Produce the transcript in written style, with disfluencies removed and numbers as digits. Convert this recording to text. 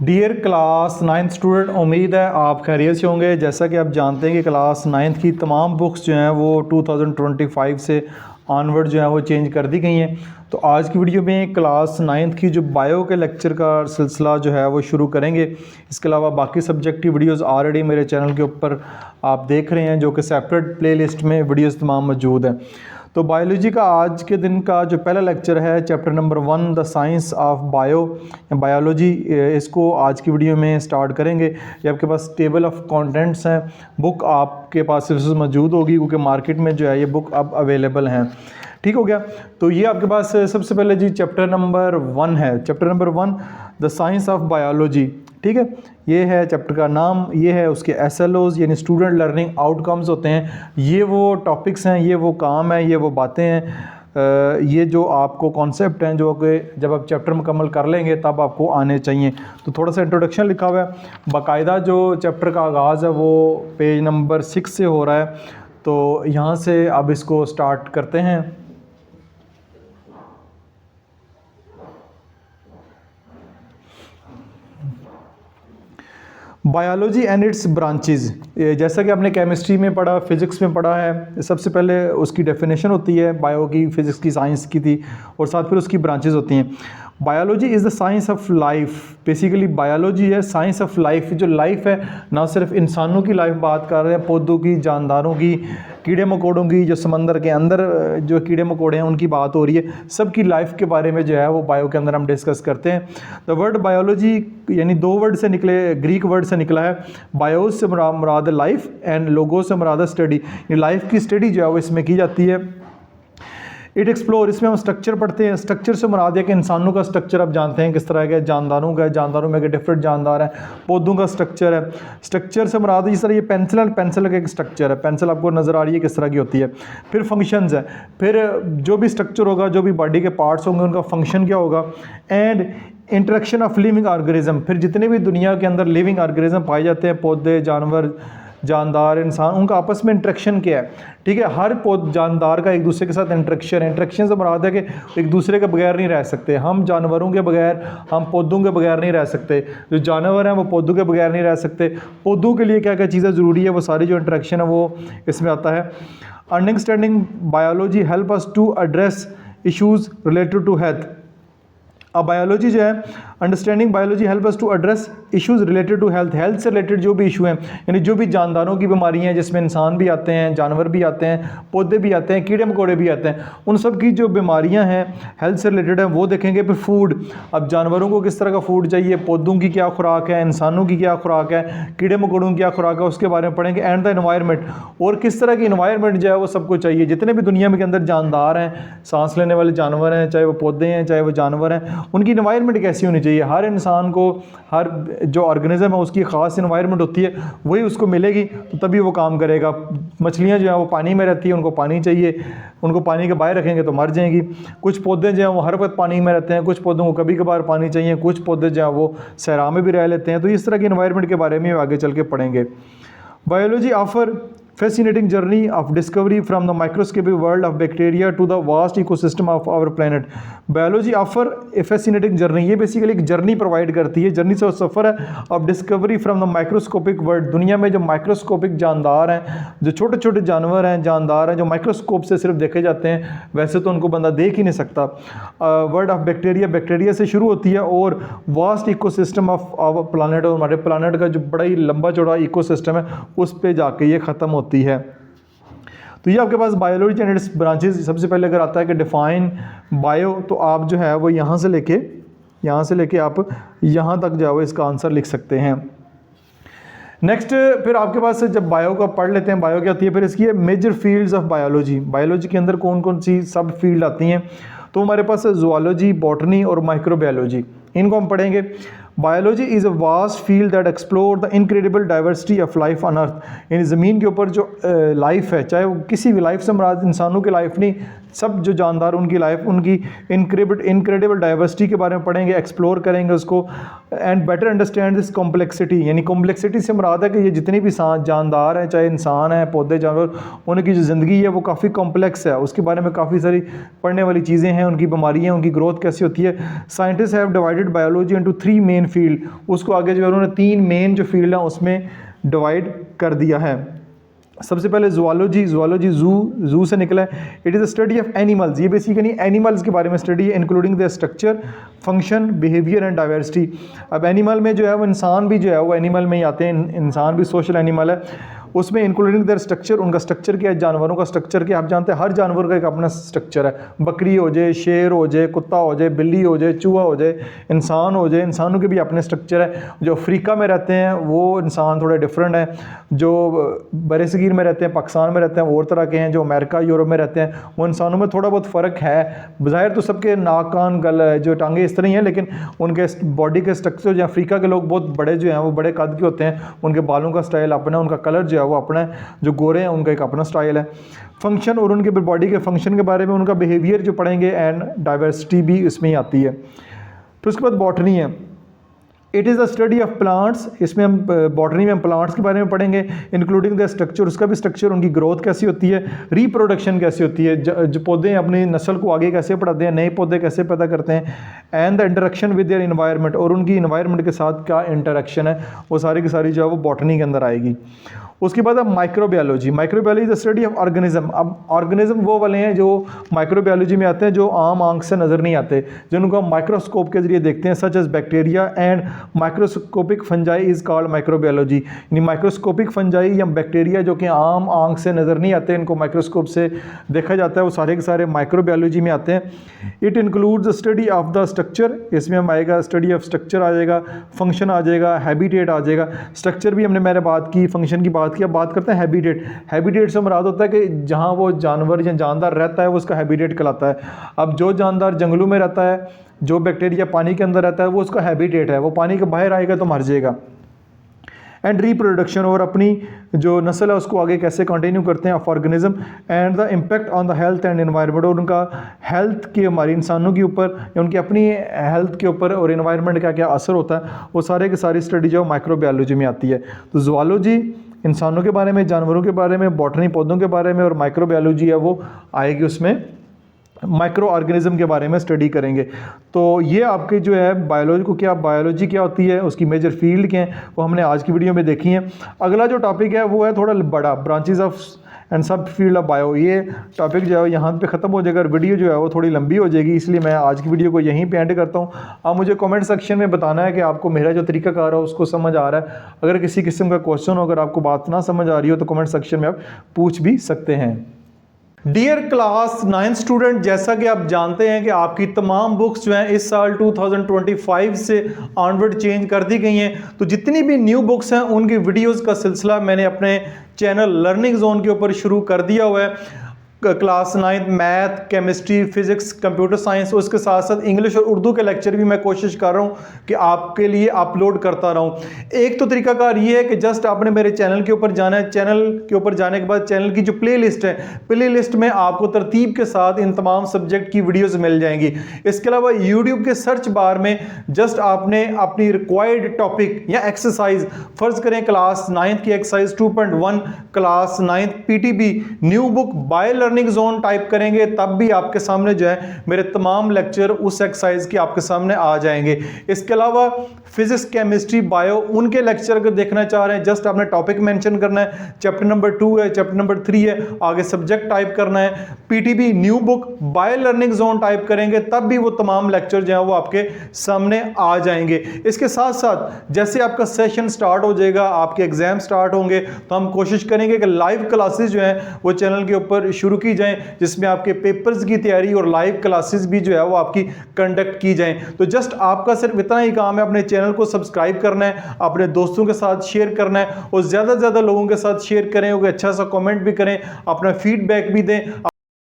Dear class ninth student, उम्मीद है आप खैरियत से होंगे। जैसा कि आप जानते हैं कि क्लास नाइन्थ की तमाम बुक्स जो हैं वो 2025 से ऑनवर्ड जो है वो चेंज कर दी गई हैं। तो आज की वीडियो में क्लास नाइन्थ की जो बायो के लेक्चर का सिलसिला जो है वो शुरू करेंगे। इसके अलावा बाकी सब्जेक्ट की वीडियोज़ ऑलरेडी मेरे चैनल के ऊपर आप देख रहे हैं, जो कि सेपरेट प्लेलिस्ट में वीडियोज़ तमाम मौजूद हैं। तो बायोलॉजी का आज के दिन का जो पहला लेक्चर है, chapter number 1 the science of biology, इसको आज की वीडियो में स्टार्ट करेंगे। ये आपके पास टेबल ऑफ कंटेंट्स हैं, बुक आपके पास मौजूद होगी क्योंकि मार्केट में जो है ये बुक अब अवेलेबल हैं। ठीक हो गया। तो ये आपके पास सबसे पहले जी चैप्टर नंबर 1 है। Chapter number 1 the science of biology. ठीक है, ये है चैप्टर का नाम। ये है उसके SLOs यानी स्टूडेंट लर्निंग आउटकम्स होते हैं। ये वो टॉपिक्स हैं, ये वो काम है, ये वो बातें हैं, ये जो आपको कॉन्सेप्ट हैं जो कि जब आप चैप्टर मुकम्मल कर लेंगे तब आपको आने चाहिए। तो थोड़ा सा इंट्रोडक्शन लिखा हुआ है। बाकायदा जो चैप्टर का आगाज़ है वो पेज नंबर 6 से हो रहा है। तो यहाँ से अब इसको स्टार्ट करते हैं। बायोलॉजी एंड इट्स ब्रांचेस, जैसा कि आपने केमिस्ट्री में पढ़ा, फिज़िक्स में पढ़ा है, सबसे पहले उसकी डेफिनेशन होती है, बायो की, फिज़िक्स की, साइंस की थी, और साथ फिर उसकी ब्रांचेस होती हैं। Biology is the science of life. Basically biology है साइंस ऑफ लाइफ। जो लाइफ है, ना सिर्फ इंसानों की लाइफ बात कर रहे हैं, पौधों की, जानदारों की, कीड़े मकोड़ों की, जो समंदर के अंदर जो कीड़े मकोड़े हैं उनकी बात हो रही है। सबकी लाइफ के बारे में जो है वो बायो के अंदर हम डिस्कस करते हैं। द वर्ड बायोलॉजी यानी दो वर्ड से निकले, ग्रीक वर्ड से निकला है। बायोस से मुराद लाइफ एंड लोगो से मुराद स्टडी। लाइफ की स्टडी जो है वो इसमें की जाती है। इट एक्सप्लोर, इसमें हम स्ट्रक्चर पढ़ते हैं। स्ट्रक्चर से मुराद है कि इंसानों का स्ट्रक्चर आप जानते हैं किस तरह का है, जानदारों का है, जानदारों में डिफरेंट जानदार हैं, पौधों का स्ट्रक्चर है। स्ट्रक्चर से मुराद है जिस तरह ये पेंसिल का एक स्ट्रक्चर है, पेंसिल आपको नज़र आ रही है किस तरह की होती है। फिर फंक्शंस है, फिर जो भी स्ट्रक्चर होगा, जो भी बॉडी के पार्ट्स होंगे उनका फंक्शन क्या होगा। And interaction of living organism, फिर जितने भी दुनिया के अंदर लिविंग ऑर्गेनिज्म पाए जाते हैं, पौधे, जानवर, जानदार, इंसान, उनका आपस में इंटरेक्शन क्या है। ठीक है, हर जानदार का एक दूसरे के साथ इंटरेक्शन है। इंटरेक्शन से मुराद है कि एक दूसरे के बगैर नहीं रह सकते। हम जानवरों के बगैर, हम पौधों के बगैर नहीं रह सकते। जो जानवर हैं वो पौधों के बगैर नहीं रह सकते। पौधों के लिए क्या क्या चीज़ें ज़रूरी है, वो सारी जो इंटरेक्शन है वो इसमें आता है। Understanding biology help us to address issues related to health. अब बायोलॉजी जो है, understanding biology help us to address issues related to health. Health से रिलेटेड जो भी इशू हैं, यानी जो भी जानदारों की बीमारियां हैं जिसमें इंसान भी आते हैं, जानवर भी आते हैं, पौधे भी आते हैं, कीड़े मकोड़े भी आते हैं, उन सब की जो बीमारियां हैं हेल्थ से रिलेटेड है वो देखेंगे। फिर फूड, अब जानवरों को किस तरह का फूड चाहिए, पौधों की क्या खुराक है, इंसानों की क्या खुराक है, कीड़े मकोड़ों की क्या खुराक है, उसके बारे में पढ़ेंगे। एंड द एनवायरनमेंट, और किस तरह की इन्वायरमेंट जो है वो सबको चाहिए। जितने भी दुनिया में के अंदर जानदार हैं, सांस लेने वाले जानवर हैं, चाहे वो पौधे हैं चाहे वो जानवर हैं, उनकी इन्वायरमेंट कैसी होनी चाहिए। हर इंसान को, हर जो ऑर्गेनिज्म है उसकी ख़ास इन्वायरमेंट होती है, वही उसको मिलेगी तो तभी वो काम करेगा। मछलियाँ जो हैं वो पानी में रहती हैं, उनको पानी चाहिए, उनको पानी के बाहर रखेंगे तो मर जाएंगी। कुछ पौधे जो हैं वो हर वक्त पानी में रहते हैं, कुछ पौधों को कभी कभार पानी चाहिए, कुछ पौधे जो हैं वो सहरा में भी रह लेते हैं। तो इस तरह की इन्वायरमेंट के बारे में आगे चल के पढ़ेंगे। Biology offer fascinating journey of discovery from the microscopic world of bacteria to the vast ecosystem of our planet. Biology offer a fascinating journey, ये बेसिकली एक जर्नी प्रोवाइड करती है। जर्नी से वो सफ़र है of discovery from the microscopic world. दुनिया में जो माइक्रोस्कोपिक जानदार हैं, जो छोटे छोटे जानवर हैं, जानदार हैं, जो माइक्रोस्कोप से सिर्फ देखे जाते हैं, वैसे तो उनको बंदा देख ही नहीं सकता। वर्ल्ड ऑफ बैक्टीरिया, बैक्टीरिया से शुरू होती है, और vast ecosystem of our planet, और हमारे प्लानट का जो बड़ा ही लंबा चौड़ा इकोसिस्टम है उस पर जाके ये ख़त्म होती है। तो ये आपके पास बायोलॉजी एंड इट्स ब्रांचेस। सबसे पहले अगर आता है कि डिफाइन बायो, तो आप जो है वो यहाँ से लेके आप यहाँ तक जो है इसका आंसर लिख सकते हैं। नेक्स्ट, फिर आपके पास जब बायो का पढ़ लेते हैं, बायो क्या होती है, फिर इसकी major fields of biology. Biology के अंदर कौन कौन सी सब फील्ड आती हैं, तो हमारे पास जूलॉजी, बॉटनी और माइक्रोबायोलॉजी, इनको हम पढ़ेंगे। Biology is a vast field that explore the incredible diversity of life on earth. यानी ज़मीन के ऊपर जो लाइफ है, चाहे वो किसी भी लाइफ से मुराद इंसानों की लाइफ नहीं, सब जो जानदार उनकी लाइफ, उनकी इनक्रेडिबल डाइवर्सिटी के बारे में पढ़ेंगे, एक्सप्लोर करेंगे उसको, and better understand this complexity. यानी कॉम्प्लेक्सिटी से मुराद है कि ये जितनी भी जानदार हैं, चाहे इंसान हैं, पौधे, जानवर, उनकी जो ज़िंदगी है वो काफ़ी कॉम्प्लेक्स है, उसके बारे में काफ़ी सारी पढ़ने वाली चीज़ें हैं, उनकी बीमारियाँ, उनकी ग्रोथ कैसी होती है। Scientist have divided biology into 3 main field, उसको आगे जो है उन्होंने 3 मेन जो फील्ड हैं उसमें डिवाइड कर दिया है। सबसे पहले ज़ूलॉजी ज़ू से निकला है। It is the study of animals, ये बेसिकली एनिमल्स के बारे में स्टडी है, including the structure, function, behaviour and diversity. अब एनिमल में जो है वो इंसान भी जो है वो एनिमल में ही आते हैं, इंसान भी सोशल एनिमल है, उसमें इंक्लूडिंग देयर स्ट्रक्चर, उनका स्ट्रक्चर क्या है, जानवरों का स्ट्रक्चर क्या है। आप जानते हैं हर जानवर का एक अपना स्ट्रक्चर है, बकरी हो जाए, शेर हो जाए, कुत्ता हो जाए, बिल्ली हो जाए, चूहा हो जाए, इंसान हो जाए, इंसानों के भी अपने स्ट्रक्चर है। जो अफ्रीका में रहते हैं वो इंसान थोड़े डिफरेंट है, जो बरसगीर में रहते हैं, पाकिस्तान में रहते हैं वो और तरह के हैं, जो अमेरिका यूरोप में रहते हैं वो इंसानों में थोड़ा बहुत फ़र्क है। बज़ाहिर तो सबके नाक कान गल जो टांगे इस तरह ही हैं, लेकिन उनके बॉडी के स्ट्रक्चर, जो अफ्रीका के लोग बहुत बड़े जो हैं वो बड़े कद के होते हैं, उनके बालों का स्टाइल अपना, उनका कलर जो है वो अपना है, जो गोरे हैं उनका एक अपना स्टाइल है। फंक्शन और उनके बॉडी के फंक्शन के बारे में, उनका बिहेवियर जो पढ़ेंगे, एंड डाइवर्सिटी भी इसमें ही आती है। फिर उसके बाद बॉटनी है। It is the study of plants, इसमें हम बॉटनी में हम प्लांट्स के बारे में पढ़ेंगे, इंक्लूडिंग द स्ट्रक्चर, उसका भी स्ट्रक्चर, उनकी ग्रोथ कैसी होती है, रिप्रोडक्शन कैसी होती है, जो पौधे अपनी नस्ल को आगे कैसे बढ़ाते हैं, नए पौधे कैसे पैदा करते हैं, and the interaction with their environment, और उनकी इन्वायरमेंट के साथ क्या इंटरेक्शन है, वो सारी की सारी जो है वो बॉटनी के अंदर आएगी। उसके बाद अब microbiology the study of organism. अब ऑर्गेनिज्म वो वाले हैं जो माइक्रोबायोलॉजी में आते हैं, जो आम आंख से नज़र नहीं आते, जिनको हम माइक्रोस्कोप के जरिए देखते हैं, such as bacteria and microscopic fungi is called microbiology. यानी माइक्रोस्कोपिक फंजाई या बैक्टीरिया जो कि आम आंख से नज़र नहीं आते, इनको माइक्रोस्कोप से देखा जाता है, वो सारे के सारे माइक्रोबायोलॉजी में आते हैं। It includes the study of the structure, इसमें हम आएगा स्टडी ऑफ स्ट्रक्चर आ जाएगा, फंक्शन आ जाएगा, हैबिटेट आ जाएगा। स्ट्रक्चर भी मैंने बात की, फंक्शन की बात की। अब बात करते हैं हैबिटेट से मुराद होता है कि जहाँ वो जानवर या जानदार रहता है वो उसका हैबिटेट कहलाता है। अब जो जानदार जंगलों में रहता है, जो बैक्टीरिया पानी के अंदर रहता है, वो उसका हैबिटेट है, वो पानी के बाहर आएगा तो मर जाएगा। एंड रिप्रोडक्शन, और अपनी जो नस्ल है उसको आगे कैसे कंटिन्यू करते हैं of organism, and the impact on the health and environment, और उनका हेल्थ के, हमारी इंसानों के ऊपर या उनकी अपनी हेल्थ के ऊपर और एनवायरनमेंट का क्या असर होता है, वो सारे की सारी स्टडी जो माइक्रोबायोलॉजी में आती है। तो ज़ूलॉजी इंसानों के बारे में, जानवरों के बारे में, बॉटनी पौधों के बारे में, और माइक्रोबायोलॉजी है वो आएगी, उसमें माइक्रो ऑर्गेनिज्म के बारे में स्टडी करेंगे। तो ये आपके जो है बायोलॉजी क्या होती है, उसकी मेजर फील्ड क्या है, वो हमने आज की वीडियो में देखी है। अगला जो टॉपिक है वो है थोड़ा बड़ा, ब्रांचेस ऑफ एंड सब फील्ड ऑफ बायो। ये टॉपिक जो है यहाँ पे ख़त्म हो जाएगा, वीडियो जो है वो थोड़ी लंबी हो जाएगी, इसलिए मैं आज की वीडियो को यहीं पे एंड करता हूँ। आप मुझे कमेंट सेक्शन में बताना है कि आपको मेरा जो तरीकाकार है उसको समझ आ रहा है। अगर किसी किस्म का क्वेश्चन हो, अगर आपको बात ना समझ आ रही हो, तो कमेंट सेक्शन में आप पूछ भी सकते हैं। डियर क्लास 9 स्टूडेंट, जैसा कि आप जानते हैं कि आपकी तमाम बुक्स जो हैं इस साल 2025 से ऑनवर्ड चेंज कर दी गई हैं। तो जितनी भी न्यू बुक्स हैं उनकी वीडियोस का सिलसिला मैंने अपने चैनल लर्निंग जोन के ऊपर शुरू कर दिया हुआ है। Class 9 math, chemistry, physics, computer science, उसके साथ साथ इंग्लिश और उर्दू के लेक्चर भी मैं कोशिश कर रहा हूँ कि आपके लिए अपलोड करता रहूँ। एक तो तरीकाकार ये है कि जस्ट आपने मेरे चैनल के ऊपर जाना है, चैनल के ऊपर जाने के बाद चैनल की जो प्लेलिस्ट है, प्लेलिस्ट में आपको तरतीब के साथ इन तमाम सब्जेक्ट की वीडियोस मिल जाएंगी। इसके अलावा यूट्यूब के सर्च बार में जस्ट आपने अपनी रिक्वायर्ड टॉपिक या एक्सरसाइज, फ़र्ज़ करें क्लास 9 की exercise 2.1 class 9 PTB new book by learning zone type करेंगे, तब भी आपके सामने जो है मेरे तमाम लेक्चर उस एक्सरसाइज के आपके सामने आ जाएंगे। इसके अलावा फिजिक्स, केमिस्ट्री, बायो, उनके लेक्चर अगर देखना चाह रहे हैं, जस्ट आपने टॉपिक मेंशन करना है, चैप्टर नंबर 2 है, चैप्टर नंबर 3 है, आगे सब्जेक्ट टाइप करना है, PTB new book by learning zone type करेंगे, तब भी वो तमाम लेक्चर जो है वो आपके सामने आ जाएंगे। इसके साथ साथ जैसे आपका सेशन स्टार्ट हो जाएगा, आपके एग्जाम स्टार्ट होंगे, तो हम कोशिश करेंगे कि लाइव क्लासेस जो है वो चैनल के ऊपर शुरू की जाएं, जिसमें आपके पेपर्स की तैयारी और लाइव क्लासेस भी जो है वो आपकी कंडक्ट की जाएं। तो जस्ट आपका सिर्फ इतना ही काम है, अपने चैनल को सब्सक्राइब करना है, अपने दोस्तों के साथ शेयर करना है, और ज़्यादा से ज़्यादा लोगों के साथ शेयर करें, अच्छा सा कमेंट भी करें, अपना फीडबैक भी दें।